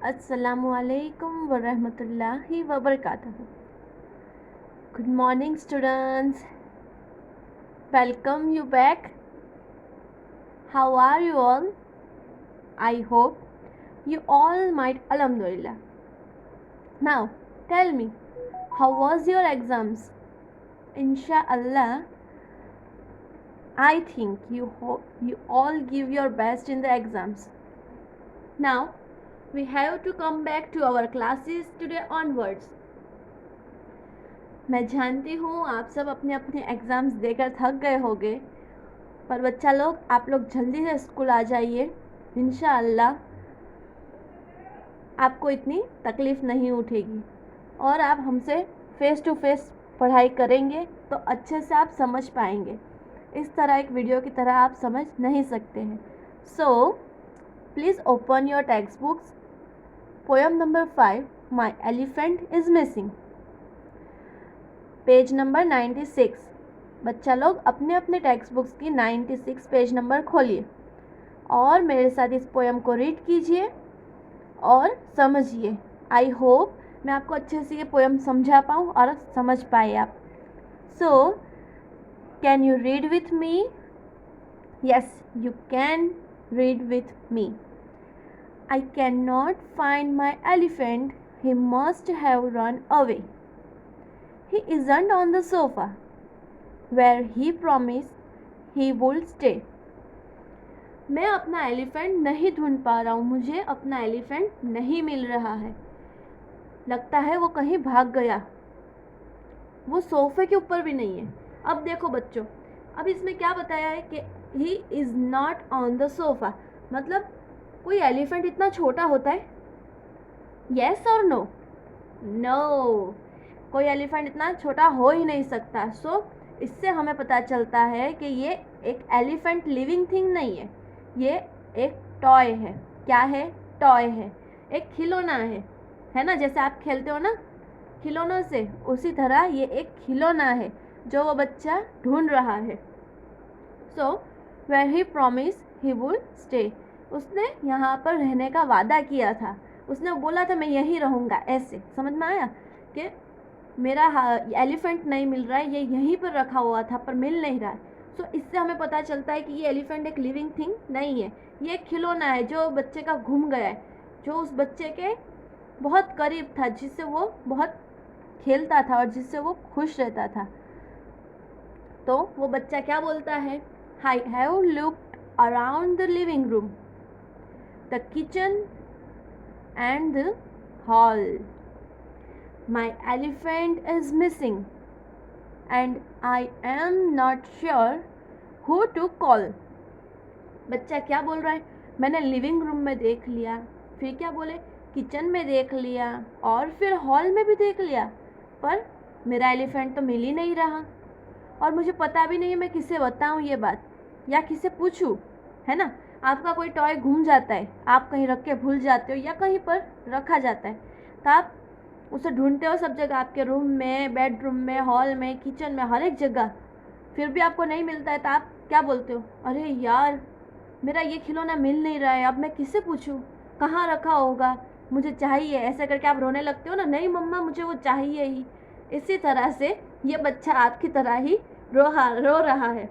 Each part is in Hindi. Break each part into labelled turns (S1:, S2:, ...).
S1: Assalamualaikum warahmatullahi wabarakatuh. Good morning, students. Welcome you back. How are you all? I hope you all might. Alhamdulillah. Now, tell me, how was your exams? Inshallah, I think you all give your best in the exams. Now, we have to come back to our classes today onwards. मैं जानती हूँ आप सब अपने अपने एग्ज़ाम्स देकर थक गए होंगे, पर बच्चा लोग आप लोग जल्दी से स्कूल आ जाइए। इंशाअल्लाह आपको इतनी तकलीफ़ नहीं उठेगी और आप हमसे फ़ेस टू फेस पढ़ाई करेंगे तो अच्छे से आप समझ पाएंगे। इस तरह एक वीडियो की तरह आप समझ नहीं सकते हैं। So please open your text books. Poem number 5, my elephant is missing, page number 96। बच्चा लोग अपने अपने टेक्स्ट बुक्स की 96 पेज नंबर खोलिए और मेरे साथ इस पोएम को रीड कीजिए और समझिए। आई होप मैं आपको अच्छे से ये पोएम समझा पाऊँ और समझ पाए आप। So can you read with me? Yes, you can read with me. I cannot find my elephant. He must have run away. He isn't on the sofa where he promised he would stay. मैं अपना एलिफेंट नहीं ढूंढ पा रहा हूँ, मुझे अपना एलिफेंट नहीं मिल रहा है। लगता है वो कहीं भाग गया। वो सोफे के ऊपर भी नहीं है। अब देखो बच्चों, अब इसमें क्या बताया है कि he is not on the sofa, मतलब कोई एलिफेंट इतना छोटा होता है? येस और नो? नो, कोई एलिफेंट इतना छोटा हो ही नहीं सकता। सो इससे हमें पता चलता है कि ये एक एलिफेंट लिविंग थिंग नहीं है, ये एक टॉय है। क्या है? टॉय है, एक खिलौना है ना? जैसे आप खेलते हो ना खिलौनों से, उसी तरह ये एक खिलौना है जो वो बच्चा ढूंढ रहा है। So where he promise he would stay, उसने यहाँ पर रहने का वादा किया था। उसने बोला था मैं यहीं रहूँगा। ऐसे समझ में आया कि मेरा एलिफेंट नहीं मिल रहा है, ये यहीं पर रखा हुआ था पर मिल नहीं रहा है। सो इससे हमें पता चलता है कि ये एलिफेंट एक लिविंग थिंग नहीं है, ये एक खिलौना है जो बच्चे का घूम गया है, जो उस बच्चे के बहुत करीब था, जिससे वो बहुत खेलता था और जिससे वो खुश रहता था। तो वो बच्चा क्या बोलता है? I have looked around the living room, the kitchen and the hall. My elephant is missing and I am not sure who to call. बच्चा क्या बोल रहा है? मैंने लिविंग रूम में देख लिया, फिर क्या बोले? किचन में देख लिया और फिर हॉल में भी देख लिया, पर मेरा एलिफेंट तो मिल ही नहीं रहा और मुझे पता भी नहीं है मैं किसे बताऊँ ये बात या किसे पूछूँ, है ना? आपका कोई टॉय घूम जाता है, आप कहीं रख के भूल जाते हो या कहीं पर रखा जाता है, तो आप उसे ढूंढते हो सब जगह, आपके रूम में, बेडरूम में, हॉल में, किचन में, हर एक जगह, फिर भी आपको नहीं मिलता है। तो आप क्या बोलते हो? अरे यार, मेरा ये खिलौना मिल नहीं रहा है, अब मैं किससे पूछूं, कहाँ रखा होगा, मुझे चाहिए। ऐसे करके आप रोने लगते हो ना, नहीं मम्मा मुझे वो चाहिए ही। इसी तरह से ये बच्चा आपकी तरह ही रो रहा है।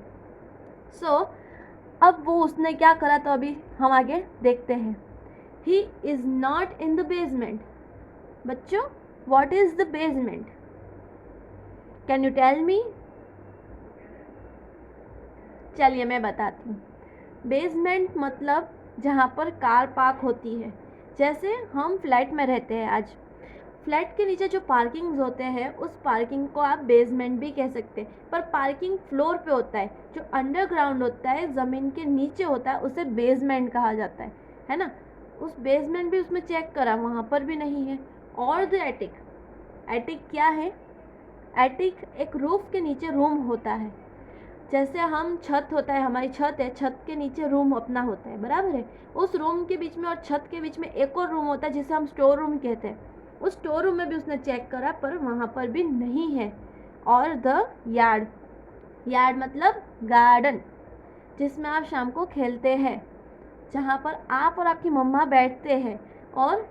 S1: सो अब वो उसने क्या करा, तो अभी हम आगे देखते हैं। He is not in the basement. बच्चों, what is the basement? Can you tell me? चलिए मैं बताती हूँ। बेसमेंट मतलब जहाँ पर कार पार्क होती है। जैसे हम फ्लैट में रहते हैं, आज फ्लैट के नीचे जो पार्किंग्स होते हैं उस पार्किंग को आप बेसमेंट भी कह सकते हैं, पर पार्किंग फ्लोर पे होता है, जो अंडरग्राउंड होता है, ज़मीन के नीचे होता है, उसे बेसमेंट कहा जाता है ना? उस बेसमेंट भी उसमें चेक करा, वहाँ पर भी नहीं है। और द एटिक, एटिक क्या है? एटिक एक रूफ के नीचे रूम होता है। जैसे हम छत होता है, हमारी छत है, छत के नीचे रूम अपना होता है, बराबर है? उस रूम के बीच में और छत के बीच में एक और रूम होता है जिसे हम स्टोर रूम कहते हैं। उस स्टोर रूम में भी उसने चेक करा पर वहाँ पर भी नहीं है। और द यार्ड, यार्ड मतलब गार्डन, जिसमें आप शाम को खेलते हैं, जहाँ पर आप और आपकी मम्मा बैठते हैं और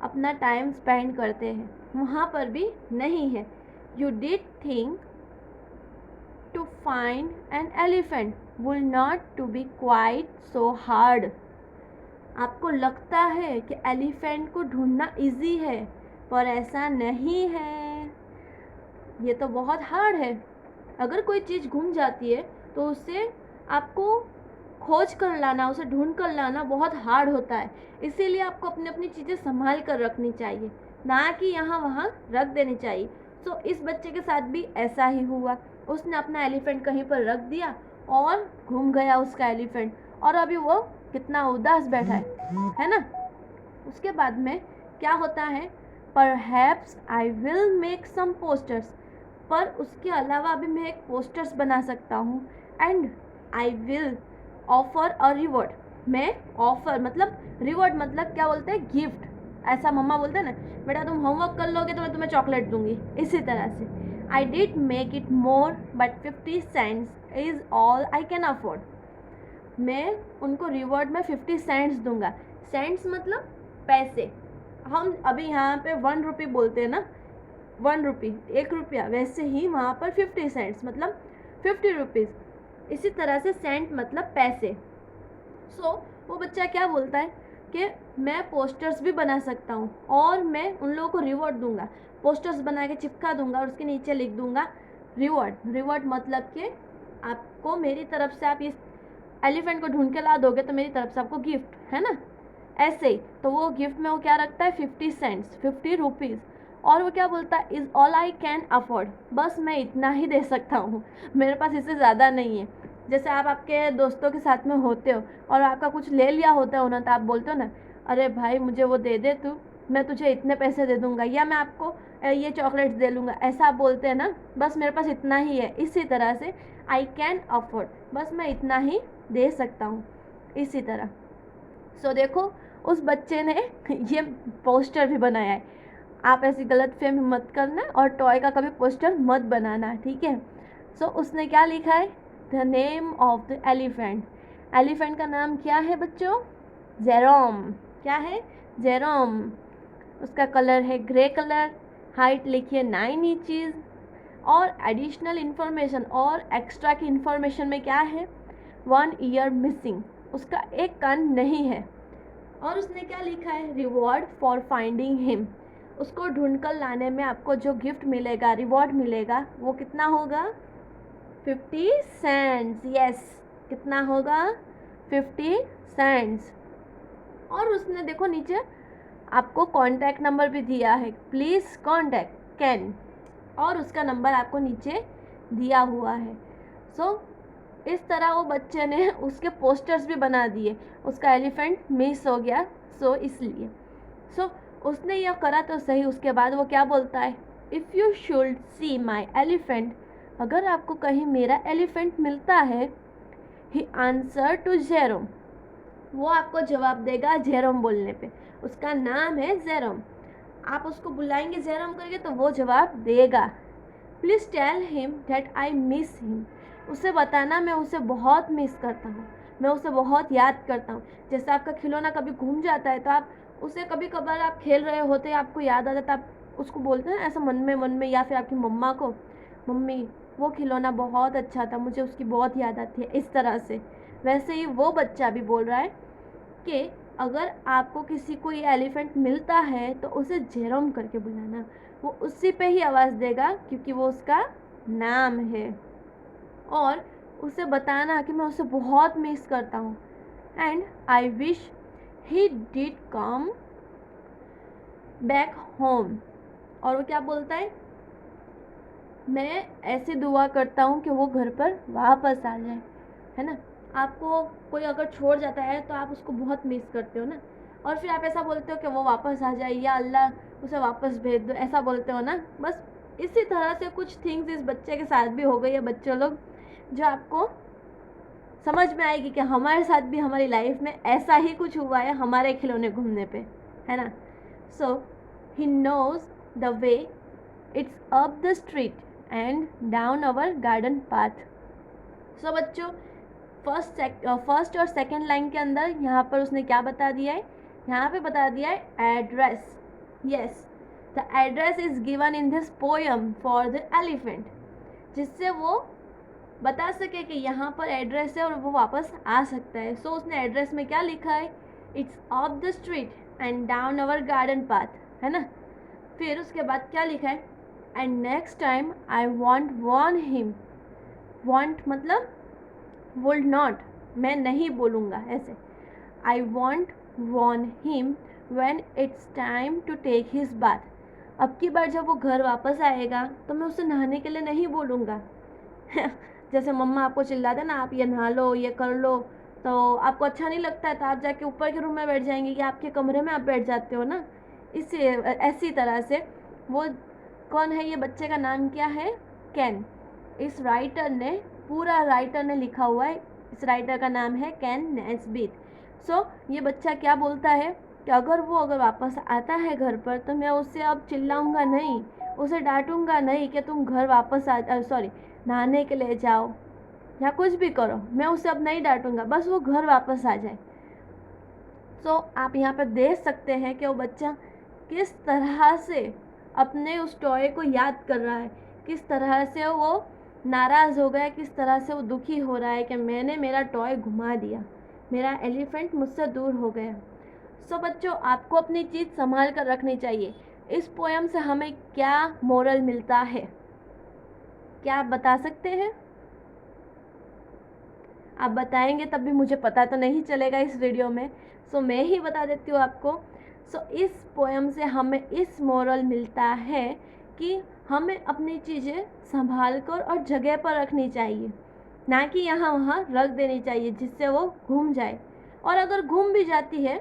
S1: अपना टाइम स्पेंड करते हैं, वहाँ पर भी नहीं है। You did think to find an elephant will not to be quite so hard. आपको लगता है कि एलिफेंट को ढूंढना इजी है, पर ऐसा नहीं है, ये तो बहुत हार्ड है। अगर कोई चीज़ गुम जाती है तो उसे आपको खोज कर लाना, उसे ढूंढ कर लाना बहुत हार्ड होता है। इसीलिए आपको अपनी अपनी चीज़ें संभाल कर रखनी चाहिए, ना कि यहाँ वहाँ रख देनी चाहिए। सो इस बच्चे के साथ भी ऐसा ही हुआ। उसने अपना एलिफेंट कहीं पर रख दिया और घूम गया उसका एलिफेंट, और अभी वो कितना उदास बैठा है ना। उसके बाद में क्या होता है, perhaps I will make some posters, पर उसके अलावा भी मैं एक पोस्टर्स बना सकता हूँ। And I will offer a reward, मैं ऑफर मतलब रिवॉर्ड मतलब क्या बोलते हैं, गिफ्ट। ऐसा मम्मा बोलते हैं ना, बेटा तुम होमवर्क कर लोगे तो मैं तुम्हें चॉकलेट दूंगी, इसी तरह से। I did make it more but 50 cents is all I can afford, मैं उनको रिवॉर्ड में 50 सेंट्स दूंगा। सेंट्स मतलब पैसे, हम अभी यहाँ पे 1 रुपी बोलते हैं ना, 1 रुपी 1 रुपया, वैसे ही वहाँ पर 50 सेंट्स मतलब 50 रुपीज़। इसी तरह से सेंट मतलब पैसे। सो वो बच्चा क्या बोलता है कि मैं पोस्टर्स भी बना सकता हूँ और मैं उन लोगों को रिवॉर्ड दूंगा, पोस्टर्स बना के चिपका दूंगा और उसके नीचे लिख दूंगा रिवॉर्ड। रिवॉर्ड मतलब कि आपको मेरी तरफ से, आप इस एलिफेंट को ढूंढ के ला दोगे तो मेरी तरफ से आपको गिफ्ट है ना, ऐसे ही। तो वो गिफ्ट में वो क्या रखता है, 50 सेंट्स, 50 रुपीज़। और वो क्या बोलता है, is all I can afford, बस मैं इतना ही दे सकता हूँ, मेरे पास इससे ज़्यादा नहीं है। जैसे आप आपके दोस्तों के साथ में होते हो और आपका कुछ ले लिया होता है उन्होंने, तो आप बोलते हो ना, अरे भाई मुझे वो दे दे तू, मैं तुझे इतने पैसे दे दूँगा, या मैं आपको ये चॉकलेट्स दे लूँगा, ऐसा आप बोलते हैं ना, बस मेरे पास इतना ही है। इसी तरह से आई कैन अफोर्ड, बस मैं इतना ही दे सकता हूँ, इसी तरह। सो देखो उस बच्चे ने ये पोस्टर भी बनाया है। आप ऐसी गलतफहमी मत करना और टॉय का कभी पोस्टर मत बनाना, ठीक है। सो उसने क्या लिखा है, the name of the elephant, elephant का नाम क्या है बच्चों, जेरोम। क्या है, जेरोम। उसका कलर है ग्रे कलर, हाइट लिखिए 9 इंचेस, और एडिशनल इन्फॉर्मेशन और एक्स्ट्रा की इन्फॉर्मेशन में क्या है, 1 ईयर मिसिंग, उसका एक कान नहीं है। और उसने क्या लिखा है, रिवॉर्ड फॉर फाइंडिंग हिम, उसको ढूंढकर लाने में आपको जो गिफ्ट मिलेगा, रिवॉर्ड मिलेगा, वो कितना होगा, 50 सेंट्स। यस, कितना होगा, 50 सेंट्स। और उसने देखो नीचे आपको कॉन्टैक्ट नंबर भी दिया है, प्लीज़ कॉन्टैक्ट कैन, और उसका नंबर आपको नीचे दिया हुआ है। सो इस तरह वो बच्चे ने उसके पोस्टर्स भी बना दिए, उसका एलिफेंट मिस हो गया सो इसलिए। सो उसने यह करा तो सही। उसके बाद वो क्या बोलता है, if you should see my elephant, अगर आपको कहीं मेरा एलिफेंट मिलता है, ही आंसर टू जेरोम, वो आपको जवाब देगा जेरोम बोलने पे, उसका नाम है जेरोम, आप उसको बुलाएंगे जेरोम करके तो वो जवाब देगा। Please tell him that I miss him, उसे बताना मैं उसे बहुत मिस करता हूँ, मैं उसे बहुत याद करता हूँ। जैसे आपका खिलौना कभी घूम जाता है तो आप उसे कभी कभार आप खेल रहे होते हैं, आपको याद आ जाता है, आप उसको बोलते हैं ऐसा मन में, या फिर आपकी मम्मा को, मम्मी वो खिलौना बहुत अच्छा था, मुझे उसकी बहुत याद आती है, इस तरह से। वैसे ही वो बच्चा भी बोल रहा है कि अगर आपको किसी को ये एलिफेंट मिलता है तो उसे जेरोम करके बुलाना, वो उसी पे ही आवाज़ देगा क्योंकि वो उसका नाम है, और उसे बताना कि मैं उसे बहुत मिस करता हूँ, and I wish he did come back home. और वो क्या बोलता है, मैं ऐसे दुआ करता हूँ कि वो घर पर वापस आ जाए, है ना। आपको कोई अगर छोड़ जाता है तो आप उसको बहुत मिस करते हो ना, और फिर आप ऐसा बोलते हो कि वो वापस आ जाए, या अल्लाह उसे वापस भेज दो, ऐसा बोलते हो ना। बस इसी तरह से कुछ थिंग्स इस बच्चे के साथ भी हो गई है, बच्चों लोग, जो आपको समझ में आएगी कि हमारे साथ भी हमारी लाइफ में ऐसा ही कुछ हुआ है हमारे खिलौने घूमने पे, है ना। So he knows the way, it's up the street and down our garden path. So बच्चों, फर्स्ट और सेकंड लाइन के अंदर यहाँ पर उसने क्या बता दिया है, यहाँ पे बता दिया है address, yes, the address is given in this poem for the elephant, जिससे वो बता सके कि यहाँ पर एड्रेस है और वो वापस आ सकता है। सो उसने एड्रेस में क्या लिखा है, it's off the street and down our garden path, है ना। फिर उसके बाद क्या लिखा है, and next time I won't warn him, won't मतलब वुड नॉट, मैं नहीं बोलूँगा ऐसे, I won't warn him when it's time to take his bath, अब की बार जब वो घर वापस आएगा तो मैं उसे नहाने के लिए नहीं बोलूँगा। जैसे मम्मा आपको चिल्लाते ना, आप ये नहा लो, ये कर लो, तो आपको अच्छा नहीं लगता है तो आप जाके ऊपर के रूम में बैठ जाएंगे या आपके कमरे में आप बैठ जाते हो ना। इससे ऐसी तरह से वो कौन है, ये बच्चे का नाम क्या है, कैन। इस राइटर ने, पूरा राइटर ने लिखा हुआ है, इस राइटर का नाम है कैन नेस्बिट। सो ये बच्चा क्या बोलता है कि अगर वापस आता है घर पर तो मैं उससे अब चिल्लाऊंगा नहीं, उसे डांटूंगा नहीं कि तुम घर वापस नहाने के लिए जाओ या कुछ भी करो, मैं उसे अब नहीं डांटूंगा, बस वो घर वापस आ जाए। सो आप यहाँ पर देख सकते हैं कि वो बच्चा किस तरह से अपने उस टॉय को याद कर रहा है, किस तरह से वो नाराज़ हो गया, किस तरह से वो दुखी हो रहा है कि मैंने मेरा टॉय घुमा दिया, मेरा एलिफेंट मुझसे दूर हो गया। सो बच्चों, आपको अपनी चीज़ संभाल कर रखनी चाहिए। इस पोएम से हमें क्या मोरल मिलता है, क्या आप बता सकते हैं? आप बताएंगे तब भी मुझे पता तो नहीं चलेगा इस वीडियो में, सो मैं ही बता देती हूँ आपको। सो इस पोएम से हमें इस मोरल मिलता है कि हमें अपनी चीज़ें संभाल कर और जगह पर रखनी चाहिए, ना कि यहाँ वहाँ रख देनी चाहिए जिससे वो घूम जाए, और अगर घूम भी जाती है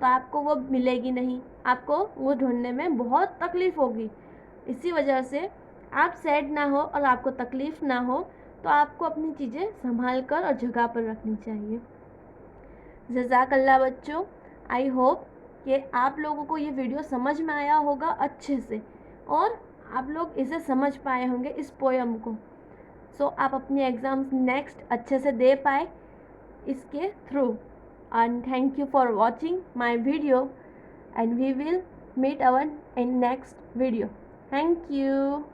S1: तो आपको वो मिलेगी नहीं, आपको वो ढूंढने में बहुत तकलीफ़ होगी। इसी वजह से आप सैड ना हो और आपको तकलीफ़ ना हो तो आपको अपनी चीज़ें संभाल कर और जगह पर रखनी चाहिए। जज़ाकल्लाह बच्चों, आई होप कि आप लोगों को ये वीडियो समझ में आया होगा अच्छे से और आप लोग इसे समझ पाए होंगे इस पोएम को। सो आप अपनी एग्ज़ाम्स नेक्स्ट अच्छे से दे पाए इसके through. And thank you for watching my video, and we will meet in next video. Thank you.